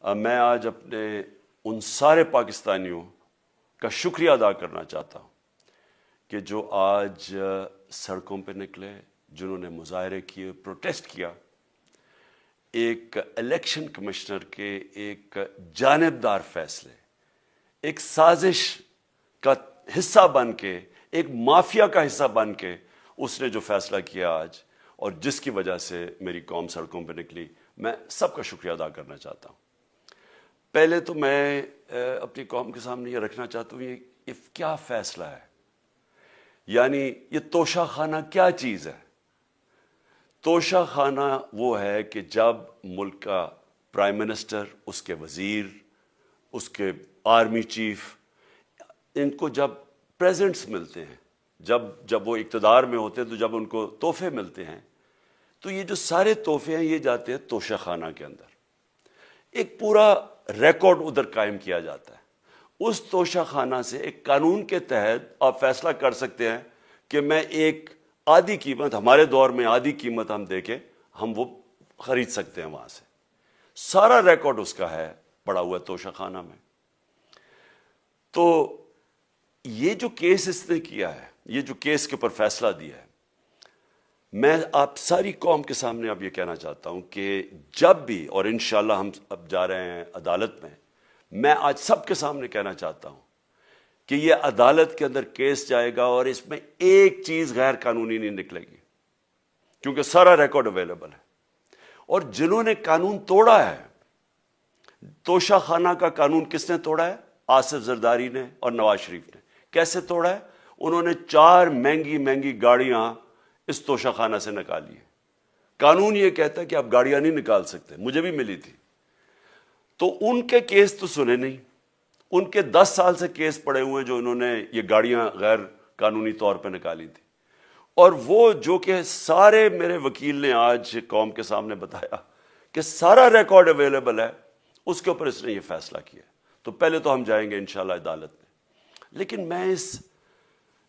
میں آج اپنے ان سارے پاکستانیوں کا شکریہ ادا کرنا چاہتا ہوں کہ جو آج سڑکوں پہ نکلے، جنہوں نے مظاہرے کیے، پروٹیسٹ کیا، ایک الیکشن کمشنر کے ایک جانبدار فیصلے، ایک سازش کا حصہ بن کے، ایک مافیا کا حصہ بن کے اس نے جو فیصلہ کیا آج، اور جس کی وجہ سے میری قوم سڑکوں پہ نکلی، میں سب کا شکریہ ادا کرنا چاہتا ہوں۔ پہلے تو میں اپنی قوم کے سامنے یہ رکھنا چاہتا ہوں، یہ کیا فیصلہ ہے، یعنی یہ توشہ خانہ کیا چیز ہے؟ توشہ خانہ وہ ہے کہ جب ملک کا پرائم منسٹر، اس کے وزیر، اس کے آرمی چیف، ان کو جب پریزنٹس ملتے ہیں، جب وہ اقتدار میں ہوتے ہیں، تو جب ان کو تحفے ملتے ہیں، تو یہ جو سارے تحفے ہیں یہ جاتے ہیں توشہ خانہ کے اندر۔ ایک پورا ریکارڈ ادھر قائم کیا جاتا ہے۔ اس توشہ خانہ سے ایک قانون کے تحت آپ فیصلہ کر سکتے ہیں کہ میں ایک آدھی قیمت، ہمارے دور میں آدھی قیمت ہم دے کے ہم وہ خرید سکتے ہیں وہاں سے۔ سارا ریکارڈ اس کا ہے پڑا ہوا ہے توشہ خانہ میں۔ تو یہ جو کیس اس نے کیا ہے، یہ جو کیس کے اوپر فیصلہ دیا ہے، میں آپ ساری قوم کے سامنے اب یہ کہنا چاہتا ہوں کہ جب بھی، اور انشاءاللہ ہم اب جا رہے ہیں عدالت میں آج سب کے سامنے کہنا چاہتا ہوں کہ یہ عدالت کے اندر کیس جائے گا اور اس میں ایک چیز غیر قانونی نہیں نکلے گی، کیونکہ سارا ریکارڈ اویلیبل ہے۔ اور جنہوں نے قانون توڑا ہے، توشہ خانہ کا قانون کس نے توڑا ہے؟ آصف زرداری نے اور نواز شریف نے۔ کیسے توڑا ہے؟ انہوں نے 4 مہنگی گاڑیاں اس توشہ خانہ سے نکالی ہے۔ قانون یہ کہتا ہے کہ آپ گاڑیاں نہیں نکال سکتے، مجھے بھی ملی تھی۔ تو ان کے کیس تو سنے نہیں، ان کے 10 سال سے کیس پڑے ہوئے جو انہوں نے یہ گاڑیاں غیر قانونی طور پہ نکالی تھی۔ اور وہ جو کہ سارے میرے وکیل نے آج قوم کے سامنے بتایا کہ سارا ریکارڈ اویلیبل ہے، اس کے اوپر اس نے یہ فیصلہ کیا۔ تو پہلے تو ہم جائیں گے انشاءاللہ عدالت میں، لیکن میں اس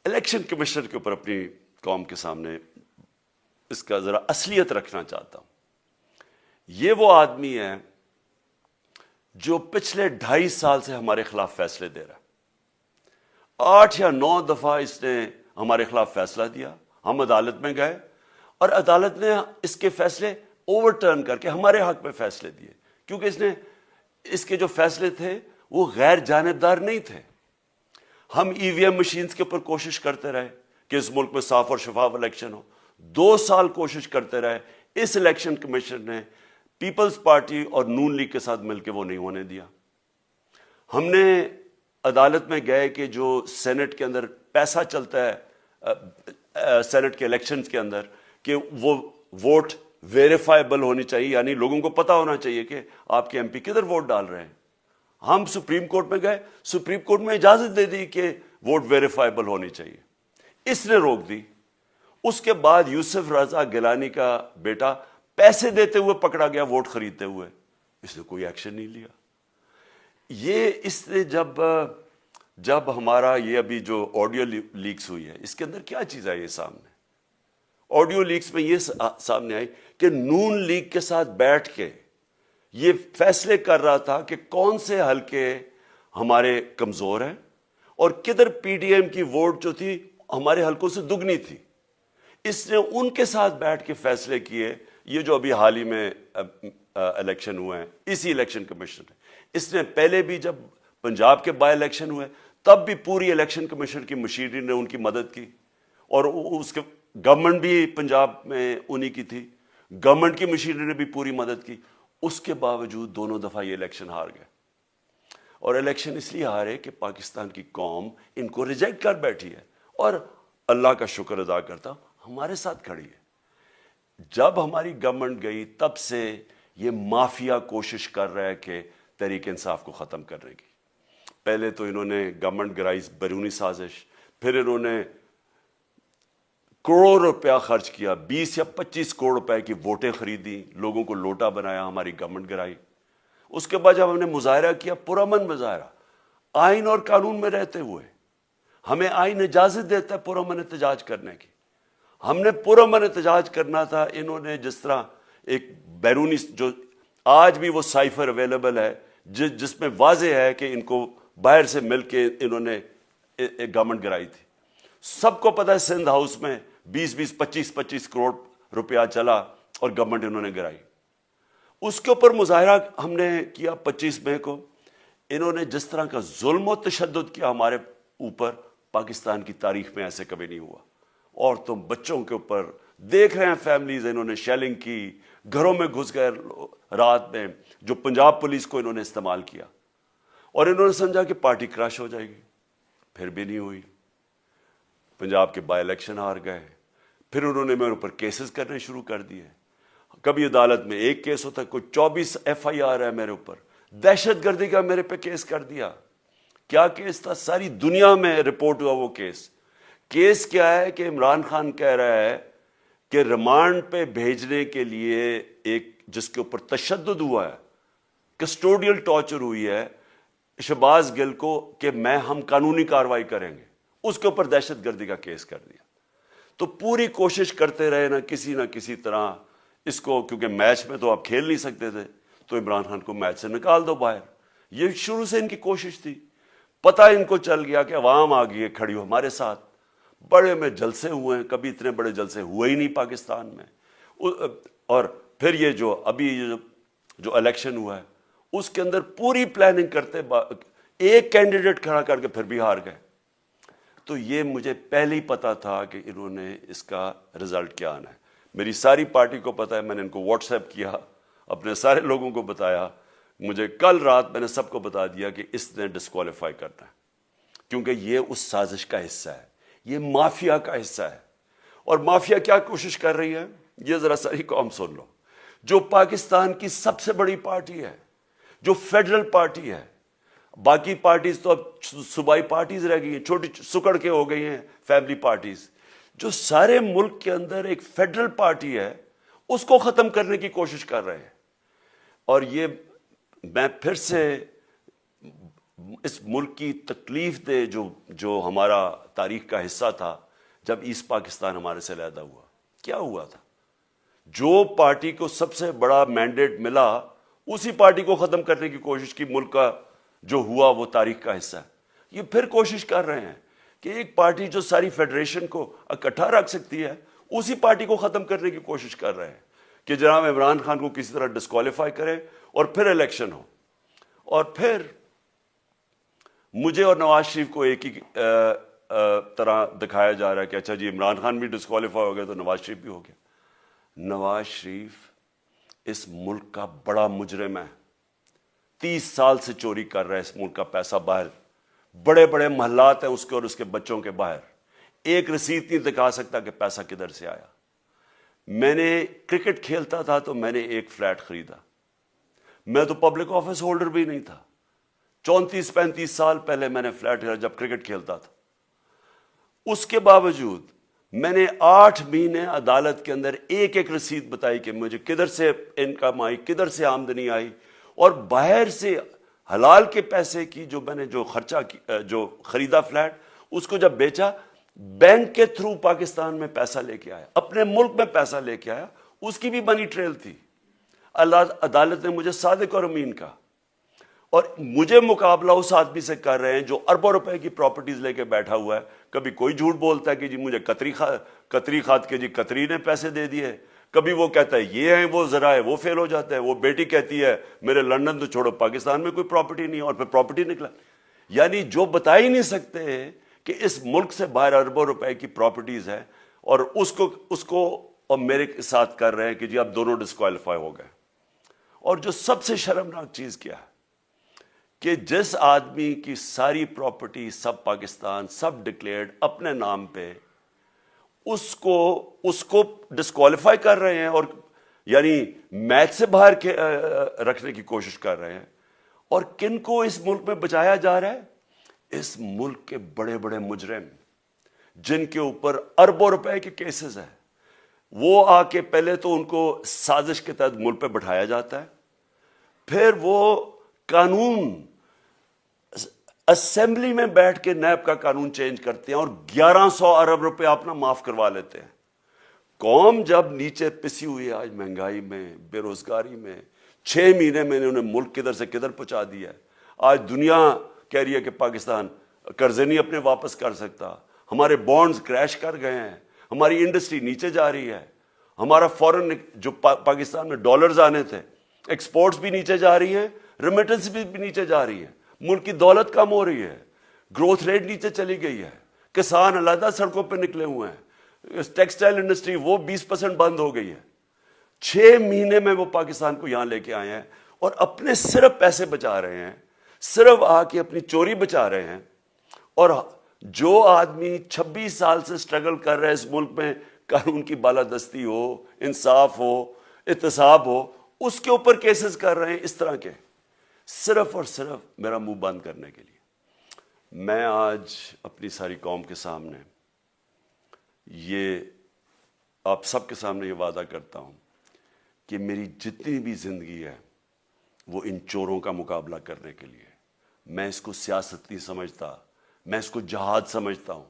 الیکشن کمیشنر کے اوپر اپنی قوم کے سامنے اس کا ذرا اصلیت رکھنا چاہتا ہوں۔ یہ وہ آدمی ہے جو پچھلے 2.5 سال سے ہمارے خلاف فیصلے دے رہا ہے۔ 8 یا 9 دفعہ اس نے ہمارے خلاف فیصلہ دیا، ہم عدالت میں گئے اور عدالت نے اس کے فیصلے اوور ٹرن کر کے ہمارے حق میں فیصلے دیے، کیونکہ اس کے جو فیصلے تھے وہ غیر جانبدار نہیں تھے۔ ہم ای وی ایم مشینز کے اوپر کوشش کرتے رہے کہ اس ملک میں صاف اور شفاف الیکشن ہو، 2 سال کوشش کرتے رہے۔ اس الیکشن کمیشن نے پیپلز پارٹی اور نون لیگ کے ساتھ مل کے وہ نہیں ہونے دیا۔ ہم نے عدالت میں گئے کہ جو سینٹ کے اندر پیسہ چلتا ہے، سینٹ کے الیکشنز کے اندر، کہ وہ ووٹ ویریفائبل ہونی چاہیے، یعنی لوگوں کو پتہ ہونا چاہیے کہ آپ کے ایم پی کدھر ووٹ ڈال رہے ہیں۔ ہم سپریم کورٹ میں گئے، سپریم کورٹ میں اجازت دے دی کہ ووٹ ویریفائبل ہونی چاہیے، اس نے روک دی۔ اس کے بعد یوسف رضا گیلانی کا بیٹا پیسے دیتے ہوئے پکڑا گیا ووٹ خریدتے ہوئے، اس نے کوئی ایکشن نہیں لیا۔ یہ اس نے جب ہمارا یہ ابھی جو آڈیو لیکس ہوئی ہے، اس کے اندر کیا چیز آئی ہے سامنے؟ آڈیو لیکس میں یہ سامنے آئی کہ نون لیگ کے ساتھ بیٹھ کے یہ فیصلے کر رہا تھا کہ کون سے حلقے ہمارے کمزور ہیں اور کدھر پی ڈی ایم کی ووٹ جو تھی ہمارے حلقوں سے دگنی تھی۔ اس نے ان کے ساتھ بیٹھ کے فیصلے کیے۔ یہ جو ابھی حال ہی میں الیکشن ہوئے ہیں، اسی الیکشن کمیشن نے، اس نے پہلے بھی جب پنجاب کے بائی الیکشن ہوئے تب بھی پوری الیکشن کمیشن کی مشینری نے ان کی مدد کی، اور اس کے گورنمنٹ بھی پنجاب میں انہی کی تھی، گورنمنٹ کی مشینری نے بھی پوری مدد کی۔ اس کے باوجود دونوں دفعہ یہ الیکشن ہار گئے، اور الیکشن اس لیے ہارے کہ پاکستان کی قوم ان کو ریجیکٹ کر بیٹھی ہے، اور اللہ کا شکر ادا کرتا ہوں ہمارے ساتھ کھڑی ہے۔ جب ہماری گورنمنٹ گئی تب سے یہ مافیا کوشش کر رہا ہے کہ تحریک انصاف کو ختم کرنے کی۔ پہلے تو انہوں نے گورنمنٹ گرائی بیرونی سازش، پھر انہوں نے کروڑ روپیہ خرچ کیا، 20 یا 25 کروڑ روپے کی ووٹیں خریدی، لوگوں کو لوٹا بنایا، ہماری گورنمنٹ گرائی۔ اس کے بعد جب ہم نے مظاہرہ کیا، پرامن مظاہرہ، آئین اور قانون میں رہتے ہوئے، ہمیں آئین اجازت دیتا ہے پرامن احتجاج کرنے کی، ہم نے پرامن احتجاج کرنا تھا۔ انہوں نے جس طرح ایک بیرونی جو آج بھی وہ سائفر اویلیبل ہے جس میں واضح ہے کہ ان کو باہر سے مل کے انہوں نے ایک گورنمنٹ گرائی تھی. سب کو پتہ ہے سندھ ہاؤس میں 20-25 کروڑ روپیہ چلا اور گورنمنٹ انہوں نے گرائی. اس کے اوپر مظاہرہ ہم نے کیا 25 مئی کو. انہوں نے جس طرح کا ظلم و تشدد کیا ہمارے اوپر، پاکستان کی تاریخ میں ایسے کبھی نہیں ہوا. عورتوں بچوں کے اوپر دیکھ رہے ہیں فیملیز، انہوں نے شیلنگ کی، گھروں میں گھس گئے رات میں، جو پنجاب پولیس کو انہوں نے استعمال کیا. اور انہوں نے سمجھا کہ پارٹی کراش ہو جائے گی، پھر بھی نہیں ہوئی. پنجاب کے بائی الیکشن ہار گئے. پھر انہوں نے میرے اوپر کیسز کرنے شروع کر دیے. کبھی عدالت میں ایک کیس ہوتا ہے، کوئی 24 FIR ہے میرے اوپر. دہشت گردی کا میرے پہ کیس کر دیا. کیا کیس تھا؟ ساری دنیا میں رپورٹ ہوا وہ کیس. کیس کیا ہے کہ عمران خان کہہ رہا ہے کہ ریمانڈ پہ بھیجنے کے لیے ایک جس کے اوپر تشدد ہوا ہے، کسٹوڈیل ٹارچر ہوئی ہے شہباز گل کو، کہ ہم قانونی کارروائی کریں گے. اس کے اوپر دہشت گردی کا کیس کر دیا. تو پوری کوشش کرتے رہے نہ کسی طرح اس کو، کیونکہ میچ میں تو آپ کھیل نہیں سکتے تھے، تو عمران خان کو میچ سے نکال دو باہر. یہ شروع سے ان کی کوشش تھی. پتہ ان کو چل گیا کہ عوام آ گئی ہے کھڑی ہو ہمارے ساتھ. بڑے میں جلسے ہوئے ہیں، کبھی اتنے بڑے جلسے ہوئے ہی نہیں پاکستان میں. اور پھر یہ جو ابھی جو الیکشن ہوا ہے اس کے اندر پوری پلاننگ کرتے ایک کینڈیڈیٹ کھڑا کر کے پھر بھی ہار گئے. تو یہ مجھے پہلے ہی پتا تھا کہ انہوں نے اس کا رزلٹ کیا آنا ہے. میری ساری پارٹی کو پتا ہے، میں نے ان کو واٹس ایپ کیا، اپنے سارے لوگوں کو بتایا. مجھے کل رات میں نے سب کو بتا دیا کہ اس نے ڈسکوالیفائی کرنا ہے، کیونکہ یہ اس سازش کا حصہ ہے، یہ مافیا کا حصہ ہے. اور مافیا کیا کوشش کر رہی ہے یہ ذرا ساری قوم سن لو. جو پاکستان کی سب سے بڑی پارٹی ہے، جو فیڈرل پارٹی ہے، باقی پارٹیز تو اب صوبائی پارٹیز رہ گئی ہیں، چھوٹی سکڑ کے ہو گئی ہیں فیملی پارٹیز. جو سارے ملک کے اندر ایک فیڈرل پارٹی ہے اس کو ختم کرنے کی کوشش کر رہے ہیں. اور یہ میں پھر سے اس ملک کی تکلیف دے جو ہمارا تاریخ کا حصہ تھا، جب ایسٹ پاکستان ہمارے سے علیحدہ ہوا، کیا ہوا تھا؟ جو پارٹی کو سب سے بڑا مینڈیٹ ملا اسی پارٹی کو ختم کرنے کی کوشش کی. ملک کا جو ہوا وہ تاریخ کا حصہ ہے. یہ پھر کوشش کر رہے ہیں کہ ایک پارٹی جو ساری فیڈریشن کو اکٹھا رکھ سکتی ہے اسی پارٹی کو ختم کرنے کی کوشش کر رہے ہیں کہ جناب عمران خان کو کسی طرح ڈسکوالیفائی کرے اور پھر الیکشن ہو. اور پھر مجھے اور نواز شریف کو ایک ہی طرح دکھایا جا رہا ہے کہ اچھا جی عمران خان بھی ڈسکوالیفائی ہو گیا تو نواز شریف بھی ہو گیا. نواز شریف اس ملک کا بڑا مجرم ہے. 30 سال سے چوری کر رہا ہے اس ملک کا پیسہ باہر. بڑے بڑے محلات ہیں اس کے اور اس کے بچوں کے باہر. ایک رسید نہیں دکھا سکتا کہ پیسہ کدھر سے آیا. میں نے کرکٹ کھیلتا تھا تو میں نے ایک فلیٹ خریدا. میں تو پبلک آفس ہولڈر بھی نہیں تھا. 34-35 سال پہلے میں نے فلیٹ خریدا جب کرکٹ کھیلتا تھا. اس کے باوجود میں نے 8 مہینے عدالت کے اندر ایک ایک رسید بتائی کہ مجھے کدھر سے انکم آئی، کدھر سے آمدنی آئی. اور باہر سے حلال کے پیسے کی جو میں نے جو خرچہ جو خریدا فلیٹ، اس کو جب بیچا بینک کے تھرو پاکستان میں پیسہ لے کے آیا، اپنے ملک میں پیسہ لے کے آیا. اس کی بھی منی ٹریل تھی. عدالت نے مجھے صادق اور امین کہا. اور مجھے مقابلہ اس آدمی سے کر رہے ہیں جو اربوں روپے کی پراپرٹیز لے کے بیٹھا ہوا ہے. کبھی کوئی جھوٹ بولتا ہے کہ جی مجھے قطری کھاد کے جی قطری نے پیسے دے دیے. کبھی وہ کہتا ہے یہ ہے وہ ذرائع وہ فیل ہو جاتا ہے. وہ بیٹی کہتی ہے میرے لندن تو چھوڑو پاکستان میں کوئی پراپرٹی نہیں ہے، اور پھر پراپرٹی نکلا. یعنی جو بتا ہی نہیں سکتے کہ اس ملک سے باہر اربوں روپے کی پراپرٹیز ہے، اور اس کو اور میرے ساتھ کر رہے ہیں کہ جی آپ دونوں ڈسکوالیفائی ہو گئے. اور جو سب سے شرمناک چیز کیا ہے کہ جس آدمی کی ساری پراپرٹی سب پاکستان سب ڈکلیئرڈ اپنے نام پہ، اس کو ڈسکوالیفائی کر رہے ہیں اور یعنی میچ سے باہر رکھنے کی کوشش کر رہے ہیں. اور کن کو اس ملک میں بچایا جا رہا ہے؟ اس ملک کے بڑے بڑے مجرم جن کے اوپر اربوں روپے کے کیسز ہیں، وہ آ کے پہلے تو ان کو سازش کے تحت ملک پہ بٹھایا جاتا ہے. پھر وہ قانون اسمبلی میں بیٹھ کے نیب کا قانون چینج کرتے ہیں اور 1100 ارب روپے اپنا معاف کروا لیتے ہیں. قوم جب نیچے پسی ہوئی ہے آج مہنگائی میں، بے روزگاری میں، 6 مہینے میں انہوں نے ملک کدھر سے کدھر پہنچا دیا ہے. آج دنیا کہہ رہی ہے کہ پاکستان قرضے نہیں اپنے واپس کر سکتا, ہمارے بانڈز کریش کر گئے ہیں, ہماری انڈسٹری نیچے جا رہی ہے, ہمارا فورن جو پاکستان میں ڈالرز آنے تھے ایکسپورٹس بھی نیچے جا رہی ہیں, ریمیٹنس بھی نیچے جا رہی ہے, ملک کی دولت کم ہو رہی ہے, گروتھ ریٹ نیچے چلی گئی ہے, کسان علیحدہ سڑکوں پہ نکلے ہوئے ہیں, ٹیکسٹائل انڈسٹری وہ 20% بند ہو گئی ہے. 6 مہینے میں وہ پاکستان کو یہاں لے کے آئے ہیں اور اپنے صرف پیسے بچا رہے ہیں, صرف آ کے اپنی چوری بچا رہے ہیں. اور جو آدمی 26 سال سے سٹرگل کر رہے ہیں اس ملک میں, قانون کی بالادستی ہو, انصاف ہو, احتساب ہو, اس کے اوپر کیسز کر رہے ہیں اس طرح کے, صرف اور صرف میرا منہ بند کرنے کے لیے. میں آج اپنی ساری قوم کے سامنے یہ آپ سب کے سامنے یہ وعدہ کرتا ہوں کہ میری جتنی بھی زندگی ہے وہ ان چوروں کا مقابلہ کرنے کے لیے. میں اس کو سیاست نہیں سمجھتا, میں اس کو جہاد سمجھتا ہوں.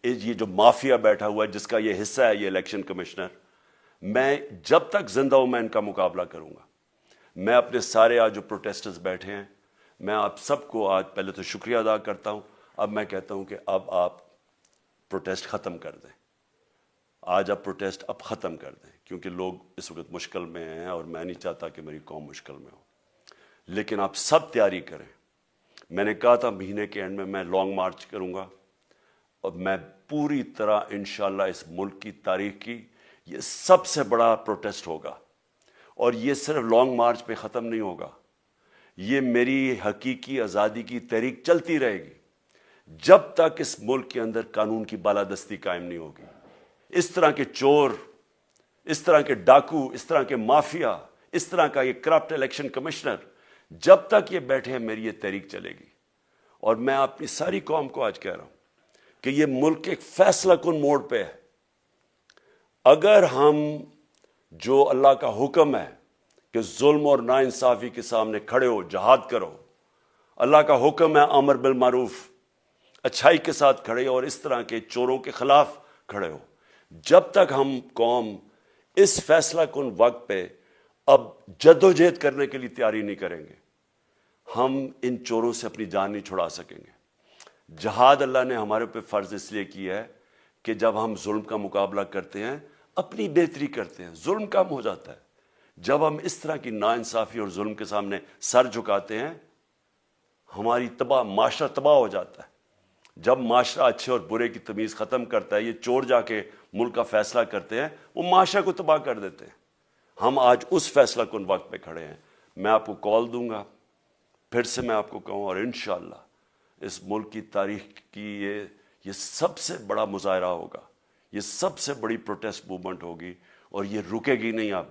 یہ جو مافیا بیٹھا ہوا ہے جس کا یہ حصہ ہے یہ الیکشن کمشنر, میں جب تک زندہ ہوں میں ان کا مقابلہ کروں گا. میں اپنے سارے آج جو پروٹیسٹرز بیٹھے ہیں, میں آپ سب کو آج پہلے تو شکریہ ادا کرتا ہوں. اب میں کہتا ہوں کہ اب آپ پروٹیسٹ ختم کر دیں. آج آپ پروٹیسٹ اب ختم کر دیں, کیونکہ لوگ اس وقت مشکل میں ہیں اور میں نہیں چاہتا کہ میری قوم مشکل میں ہو. لیکن آپ سب تیاری کریں. میں نے کہا تھا مہینے کے اینڈ میں لانگ مارچ کروں گا, اور میں پوری طرح انشاءاللہ اس ملک کی تاریخ کی یہ سب سے بڑا پروٹیسٹ ہوگا. اور یہ صرف لانگ مارچ پہ ختم نہیں ہوگا, یہ میری حقیقی آزادی کی تحریک چلتی رہے گی جب تک اس ملک کے اندر قانون کی بالادستی قائم نہیں ہوگی. اس طرح کے چور, اس طرح کے ڈاکو, اس طرح کے مافیا, اس طرح کا یہ کرپٹ الیکشن کمشنر جب تک یہ بیٹھے ہیں میری یہ تحریک چلے گی. اور میں اپنی ساری قوم کو آج کہہ رہا ہوں کہ یہ ملک ایک فیصلہ کن موڑ پہ ہے. اگر ہم جو اللہ کا حکم ہے کہ ظلم اور ناانصافی کے سامنے کھڑے ہو, جہاد کرو, اللہ کا حکم ہے امر بالمعروف, اچھائی کے ساتھ کھڑے ہو اور اس طرح کے چوروں کے خلاف کھڑے ہو, جب تک ہم قوم اس فیصلہ کن وقت پہ اب جدوجہد کرنے کے لیے تیاری نہیں کریں گے, ہم ان چوروں سے اپنی جان نہیں چھڑا سکیں گے. جہاد اللہ نے ہمارے پہ فرض اس لیے کیا ہے کہ جب ہم ظلم کا مقابلہ کرتے ہیں اپنی بہتری کرتے ہیں, ظلم کم ہو جاتا ہے. جب ہم اس طرح کی ناانصافی اور ظلم کے سامنے سر جھکاتے ہیں ہماری معاشرہ تباہ ہو جاتا ہے. جب معاشرہ اچھے اور برے کی تمیز ختم کرتا ہے, یہ چور جا کے ملک کا فیصلہ کرتے ہیں, وہ معاشرہ کو تباہ کر دیتے ہیں. ہم آج اس فیصلہ کن وقت پہ کھڑے ہیں. میں آپ کو کال دوں گا, پھر سے میں آپ کو کہوں, اور انشاءاللہ اس ملک کی تاریخ کی یہ سب سے بڑا مظاہرہ ہوگا, یہ سب سے بڑی پروٹیسٹ موومنٹ ہوگی, اور یہ رکے گی نہیں. اب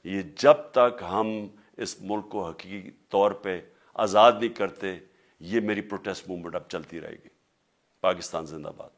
یہ جب تک ہم اس ملک کو حقیقی طور پہ آزاد نہیں کرتے, یہ میری پروٹیسٹ موومنٹ اب چلتی رہے گی. پاکستان زندہ باد.